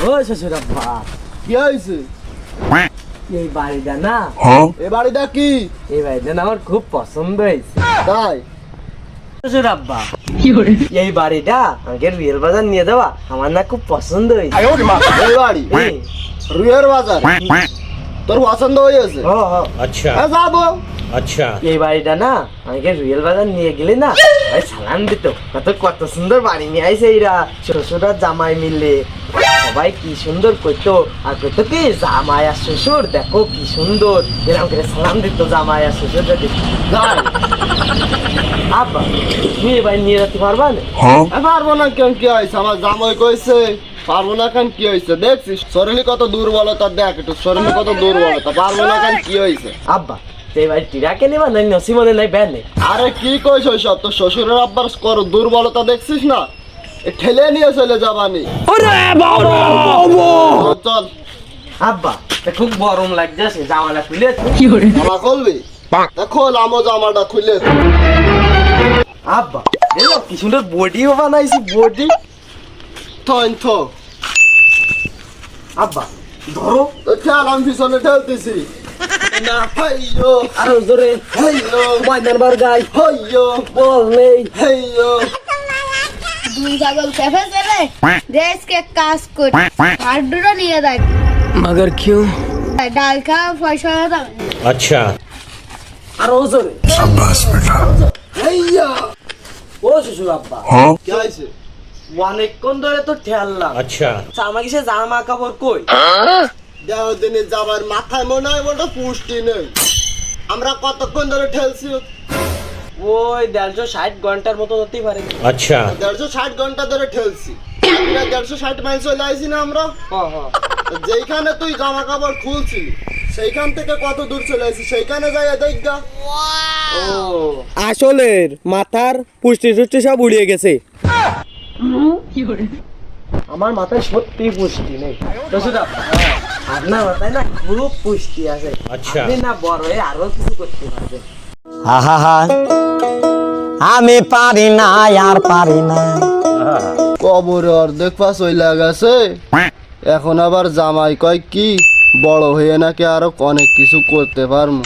ও শ্বশুর আব্বা, কি হয়েছে? এই বাড়িটা না, এ বাড়িটা কি? এই বাড়িটা না আমার খুব পছন্দ হয়েছে। তাই? শ্বশুর আব্বা, এই বাড়িটা আমাকে রিয়েল বাজার নিয়ে দেওয়া আমার না খুব পছন্দ হয়েছে। এই বাড়ি হ্যাঁ। রুয়ের বাজার তোর পছন্দ হয়েছে? ও, ও। अच्छा হ্যাঁ, যাবো। अच्छा এই বাড়িটা না আমাকে রিয়েল বাজার নিয়ে গেলে না ভাই সালাম দিত। কত সুন্দর বাড়ি নিয়ে আইছে এরা, শ্বশুর আর জামাই মিলে সবাই কি সুন্দর করতো। আর করতো কি জামাই আর শ্বশুর দেখো কি সুন্দর, এরকম করে সালাম দিত জামাই আর শ্বশুর। যাই। আব্বা তুমি এই বাড়ি নিয়ে যেতে পারবা না? পারবো না কেন? কি হয়েছে? আমার জামাই কইছে পারবো না কেন? কি হয়েছে? দেখছিস শরীরে কত দুর্বলতা, দেখ একটু শরীরে কত দুর্বলতা। পারবো না কেন? কি হয়েছে? আব্বা এই বাড়ি টিরাকে নেবা নাই নসিমনে নাই ব্যান নেই। আরে কি কইছ ওইসব? তোর শ্বশুরের আব্বার দুর্বলতা দেখছিস না? এ ঠেলে নিয়ে চলে যাবানি। চল আব্বা খুব গরম লাগছে, জামাটা খুলে জামা খুলবি? খোল, আমো জামাটা খুলে। আব্বা দেখো কি সুন্দর বডিও বানাইছি, বডি। থন থো। আব্বা ধরো তো খেয়াল, আমি পিছনে ঠেলতেছি না। হাইয়ো আরো জোরে, হাইয়ো ময়দান বার গাই, হাইয়ো বল নেই। হাইয়ো। দুই ছাগল খেপে ফেলে দেশকে কাজ করে হাড্ডুটা নিয়ে দেয়। মগর কিউ? ডাল খাওয়া পয়সা দাও। अच्छा আরো জোরে। হাইয়ো। ও শ্বশুর আব্বা, কি হয়েছে? অনেকক্ষণ ধরে তো ঠেললাম, अच्छा আমাকে সে জামা কাপড় কই? দেহ দিনে যাবার মাথায় মনে হয় ওটা পুষ্টি নেই। আমরা কতক্ষণ ধরে ঠেলছি? ওই 160 ঘন্টার মতো হতেই পারে। अच्छा 160 ঘন্টা ধরে ঠেলছি। 160 মাইল চলে আইছি না আমরা। তো যেইখানে তুই জামা কাপড় খুলছিলি সেইখান থেকে কত দূর চলে আসি, সেইখানে যাই দেখ গা। ও আসলের মাথার পুষ্টি টুষ্টি সব উড়িয়ে গেছে। আমার মাথায় সত্যি পুষ্টি নেই শ্বশুর আব্বা, আপনার মাথায় না খুব পুষ্টি আছে। আচ্ছা। আপনি না বড় হয়ে আরো কিছু করতে পারবেন। আহা আমি পারি না আর পারি না। কবরে অর্ধেক পাস ওই লাগাছে। এখন আবার জামাই কয় কি বড় হয়ে নাকি আরো অনেক কিছু করতে পারবো।